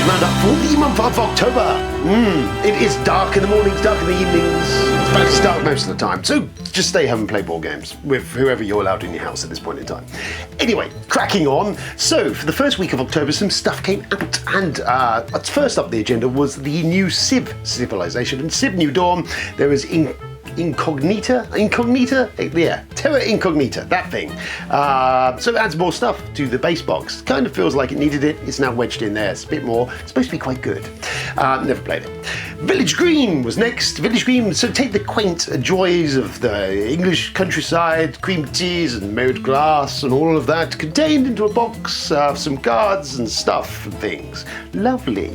Releases Roundup for the month of October. It is dark in the mornings, dark in the evenings. It's fairly dark most of the time, so just stay home and play board games with whoever you're allowed in your house at this point in time. Anyway, cracking on. So, for the first week of October, some stuff came out, and first up the agenda was the new Civ civilization. And Civ New Dawn, there was Incognita? Yeah, Terra Incognita, that thing. So it adds more stuff to the base box. Kind of feels like it needed it. It's now wedged in there. It's a bit more. It's supposed to be quite good. Never played it. Village Green was next. Village Green, so take the quaint joys of the English countryside, cream cheese and mowed grass and all of that, contained into a box, some cards and stuff and things. Lovely.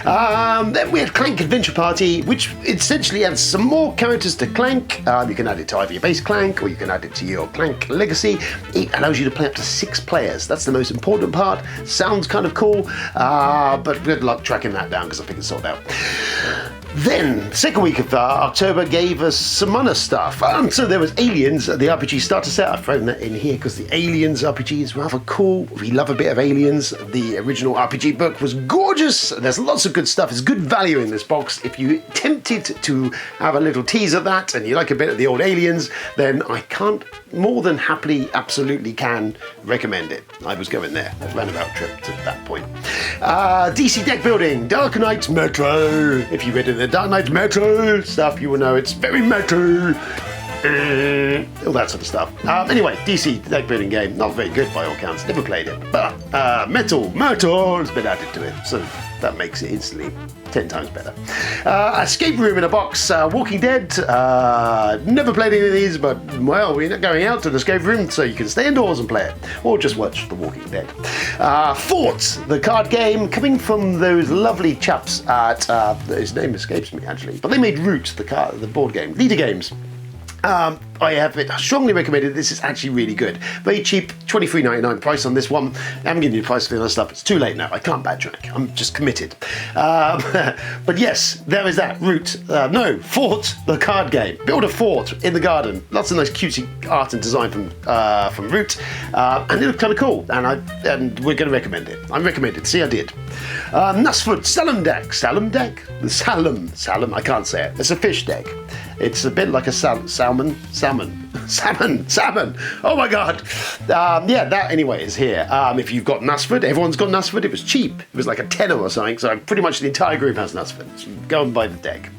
Then we had Clank Adventure Party, which essentially adds some more characters to Clank. You can add it to either your base Clank or you can add it to your Clank Legacy. It allows you to play up to 6 players. That's the most important part. Sounds kind of cool, but good luck tracking that down because I think it's sold out. Then, second week of October gave us some other stuff. So there was Aliens, the RPG starter set. I've thrown that in here because the Aliens RPG is rather cool. We love a bit of Aliens. The original RPG book was gorgeous. There's lots of good stuff. There's good value in this box. If you're tempted to have a little tease of that and you like a bit of the old Aliens, then I can't more than happily, absolutely can recommend it. I was going there. A roundabout trip to that point. DC deck building, Dark Knight Metro. If you read in the Dark Knight Metro stuff, you will know it's very Metro. All that sort of stuff. Anyway, DC deck building game, not very good by all counts. Never played it, but Metal has been added to it, so that makes it instantly 10 times better. Escape Room in a Box, Walking Dead. Never played any of these, but well, we're not going out to the escape room, so you can stay indoors and play it, or just watch The Walking Dead. Fort, the card game, coming from those lovely chaps at his name escapes me actually, but they made Root, the board game, Leader Games. I have it strongly recommended. This is actually really good. Very cheap, $23.99 price on this one. I haven't given you a price for the other stuff. It's too late now. I can't backtrack. I'm just committed. But yes, there is that. Root. Fort, the card game. Build a fort in the garden. Lots of nice cutesy art and design from Root. And it looked kind of cool. And we're going to recommend it. I'm recommended. See, I did. Nussford Salem deck. Salem deck? Salem. I can't say it. It's a fish deck. It's a bit like a salmon. Oh my god. Yeah, that anyway is here. If you've got Nussford, everyone's got Nussford. It was cheap. It was like a tenner or something. So pretty much the entire group has Nussford. So go and buy the deck.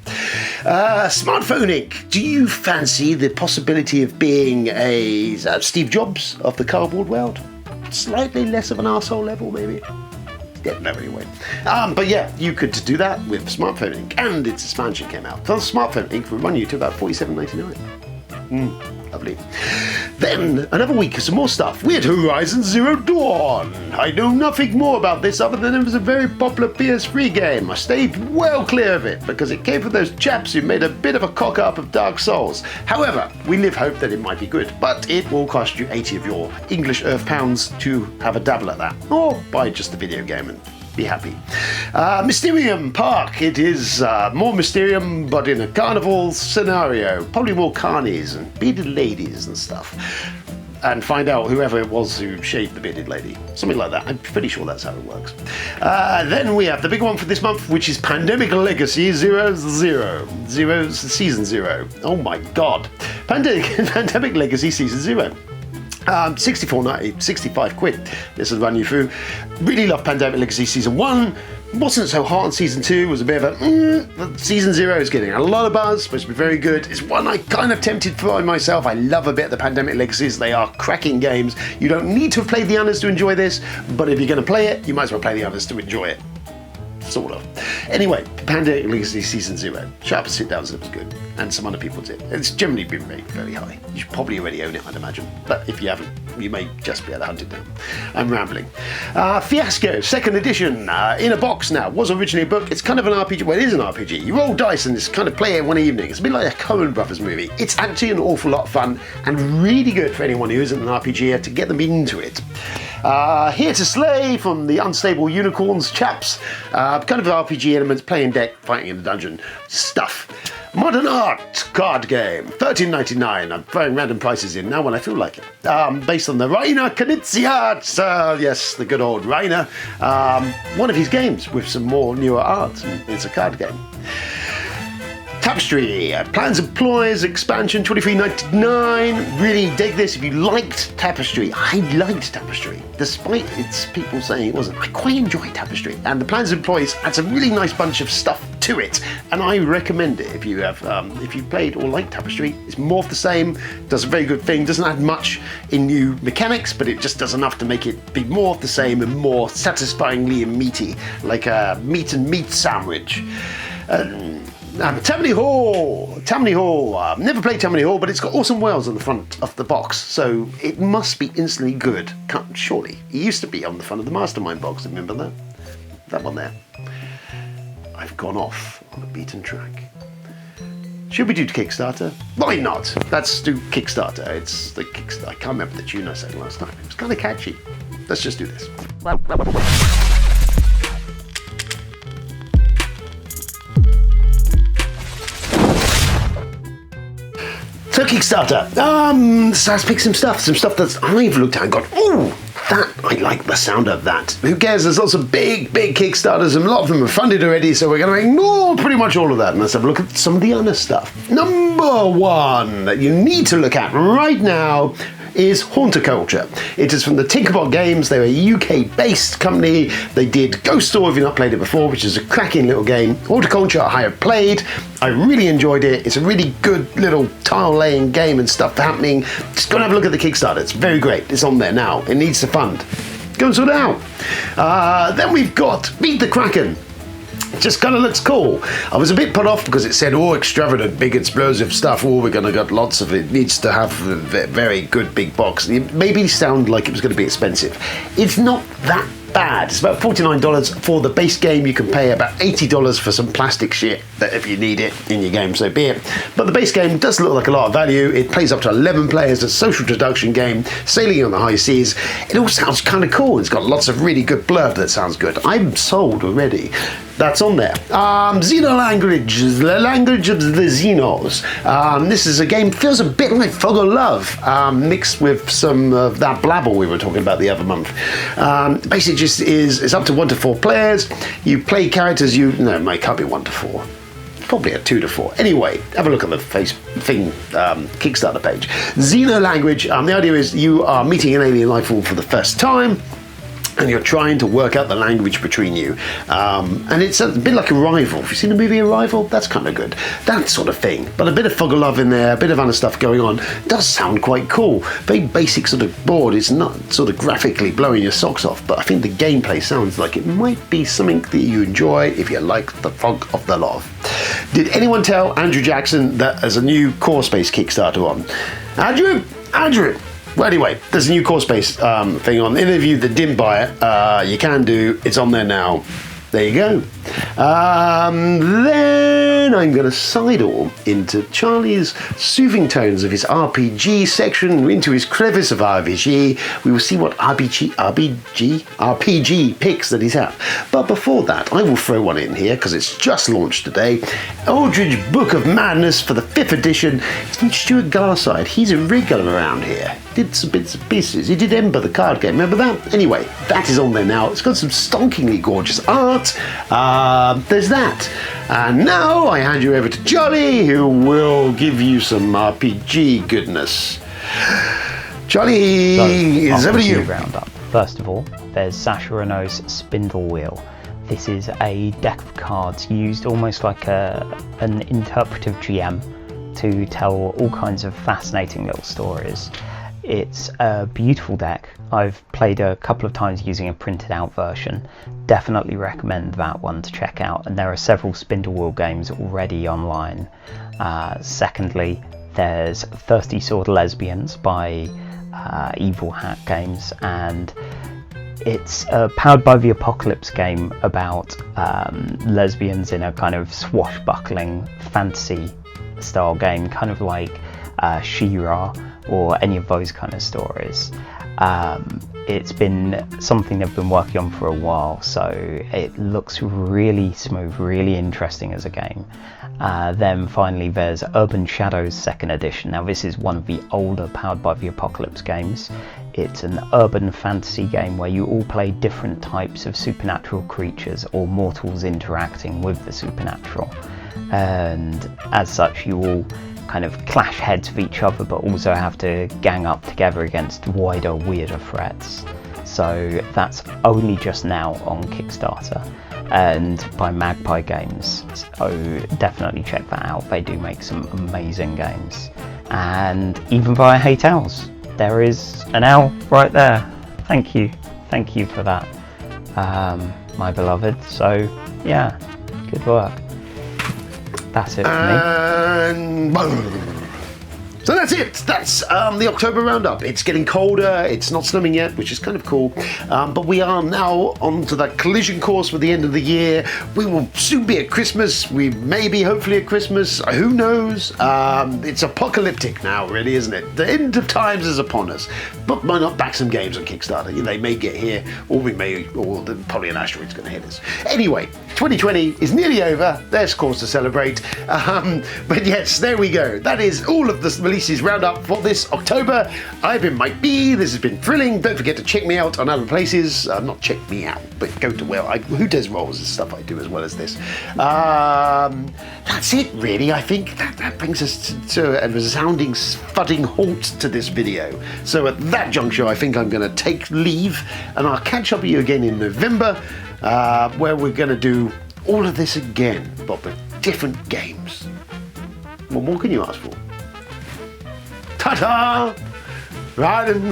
Smartphone Inc. Do you fancy the possibility of being a Steve Jobs of the cardboard world? Slightly less of an arsehole level, maybe. Yeah, no, anyway. But yeah, you could do that with Smartphone Inc. And its expansion came out. So Smartphone Inc. will run you to about $47.99. Lovely. Then, another week of some more stuff. We had Horizon Zero Dawn. I know nothing more about this other than it was a very popular PS3 game. I stayed well clear of it because it came from those chaps who made a bit of a cock-up of Dark Souls. However, we live hope that it might be good, but it will cost you 80 of your English Earth pounds to have a dabble at that. Or buy just the video game and be happy. Mysterium Park. It is more Mysterium, but in a carnival scenario. Probably more carnies and bearded ladies and stuff. And find out whoever it was who shaved the bearded lady. Something like that. I'm pretty sure that's how it works. Then we have the big one for this month, which is Pandemic Legacy 0 Season 0. Oh my god. Pandemic Legacy Season 0. $64.90, 65 quid. This will run you through. Really love Pandemic Legacy Season 1. Wasn't so hot on Season 2. Was a bit of a Season 0 is getting a lot of buzz. Supposed to be very good. It's one I kind of tempted for myself. I love a bit of the Pandemic Legacies. They are cracking games. You don't need to have played the others to enjoy this, but if you're going to play it, you might as well play the others to enjoy it. Sort of. Anyway, Pandemic Legacy Season 0. Sharp Sit Downs, it was good. And some other people did. It's generally been rated very high. You should probably already own it, I'd imagine. But if you haven't, you may just be able to hunt it down. I'm rambling. Fiasco, 2nd edition, in a box now. Was originally a book. It's kind of an RPG. Well, it is an RPG. You roll dice and just kind of play it in one evening. It's a bit like a Coen Brothers movie. It's actually an awful lot of fun and really good for anyone who isn't an RPGer to get them into it. Here to Slay from the Unstable Unicorns chaps. Kind of RPG elements, playing deck, fighting in the dungeon stuff. Modern Art card game, $13.99. I'm throwing random prices in now when I feel like it. Based on the Rainer Knizia, yes, the good old Rainer. One of his games with some more newer art. It's a card game. Tapestry, Plans and Ploys expansion, $23.99. Really dig this. If you liked Tapestry, I liked Tapestry, despite its people saying it wasn't. I quite enjoy Tapestry, and the Plans and Ploys adds a really nice bunch of stuff to it, and I recommend it if you have, if you've played or liked Tapestry. It's more of the same, does a very good thing, doesn't add much in new mechanics, but it just does enough to make it be more of the same and more satisfyingly and meaty, like a meat and meat sandwich. Tammany Hall. Never played Tammany Hall, but it's got awesome whales on the front of the box, so it must be instantly good. Surely. It used to be on the front of the Mastermind box, remember that? That one there. I've gone off on a beaten track. Should we do Kickstarter? Why not? Let's do Kickstarter. It's the Kickstarter. I can't remember the tune I sang last time. It was kind of catchy. Let's just do this. So Kickstarter, so let's pick some stuff that I've looked at and gone, ooh, that, I like the sound of that. Who cares, there's lots of big Kickstarters and a lot of them are funded already, so we're going to ignore pretty much all of that and let's have a look at some of the other stuff. Number one that you need to look at right now is Horticulture. It is from the Tinkerbot Games. They're a UK-based company. They did Ghost Store, if you've not played it before, which is a cracking little game. Horticulture I have played. I really enjoyed it. It's a really good little tile-laying game and stuff happening. Just go and have a look at the Kickstarter. It's very great. It's on there now. It needs to fund. Go and sort it out. Then we've got Beat the Kraken. Just kind of looks cool. I was a bit put off because it said, oh, extravagant, big explosive stuff. Oh, we're going to get lots of it. Needs to have a very good big box. It maybe sounded like it was going to be expensive. It's not that bad. It's about $49 for the base game. You can pay about $80 for some plastic shit that if you need it in your game, so be it. But the base game does look like a lot of value. It plays up to 11 players. It's a social deduction game, sailing on the high seas. It all sounds kind of cool. It's got lots of really good blurb that sounds good. I'm sold already. That's on there. Xeno Language, the language of the Xenos. This is a game, feels a bit like Fog of Love, mixed with some of that blabble we were talking about the other month. Basically just it's up to 1 to 4 players. You play characters it can't be 1 to 4. Probably a 2 to 4. Anyway, have a look at the Kickstarter page. Xeno Language, the idea is you are meeting an alien life form for the first time, and you're trying to work out the language between you. And it's a bit like Arrival. Have you seen the movie Arrival? That's kind of good. That sort of thing. But a bit of Fog of Love in there, a bit of other stuff going on. Does sound quite cool. Very basic sort of board. It's not sort of graphically blowing your socks off, but I think the gameplay sounds like it might be something that you enjoy if you like the Fog of the Love. Did anyone tell Andrew Jackson that there's a new Core Space Kickstarter on? Andrew! Well, anyway, there's a new Core Space thing on. Any of you that didn't buy it, you can do. It's on there now. There you go. Then I'm going to sidle into Charlie's soothing tones of his RPG section, into his crevice of RPG. We will see what RPG picks that he's had. But before that, I will throw one in here because it's just launched today. Eldridge Book of Madness for the 5th edition. It's from Stuart Garside. He's a regular around here. Did some bits and pieces. He did Ember, the card game. Remember that? Anyway, that is on there now. It's got some stonkingly gorgeous art. There's that. And now I hand you over to Jolly, who will give you some RPG goodness. Jolly, it's over to you. Roundup. First of all, there's Sacha Renault's Spindle Wheel. This is a deck of cards used almost like an interpretive GM to tell all kinds of fascinating little stories. It's a beautiful deck. I've played a couple of times using a printed out version. Definitely recommend that one to check out, and there are several Spindle Wheel games already online. Secondly, there's Thirsty Sword Lesbians by Evil Hat Games, and it's a Powered by the Apocalypse game about lesbians in a kind of swashbuckling fantasy style game, kind of like She-Ra or any of those kind of stories. it's been something they've been working on for a while, so it looks really smooth, really interesting as a game. Then finally there's Urban Shadows 2nd Edition. Now this is one of the older Powered by the Apocalypse games. It's an urban fantasy game where you all play different types of supernatural creatures or mortals interacting with the supernatural. And as such you all kind of clash heads with each other, but also have to gang up together against wider, weirder threats. So that's only just now on Kickstarter and by Magpie Games, so definitely check that out. They do make some amazing games. And even via Hate Owls, there is an owl right there. Thank you for that, my beloved. So yeah, good work. That's it for me. So that's it. That's the October roundup. It's getting colder. It's not snowing yet, which is kind of cool. But we are now onto that collision course with the end of the year. We will soon be at Christmas. We may be hopefully at Christmas. Who knows? It's apocalyptic now, really, isn't it? The end of times is upon us. But why not back some games on Kickstarter? They may get here, or probably an asteroid's going to hit us. Anyway, 2020 is nearly over. There's cause to celebrate. But yes, there we go. That is all of the Releases Roundup for this October. I've been Mike B. This has been thrilling. Don't forget to check me out on other places. Not check me out, but go to who does roles and stuff I do as well as this. That's it, really. I think that brings us to a resounding, thudding halt to this video. So at that juncture, I think I'm going to take leave, and I'll catch up with you again in November, where we're going to do all of this again, but with different games. What more can you ask for? Ta-ta! Riding.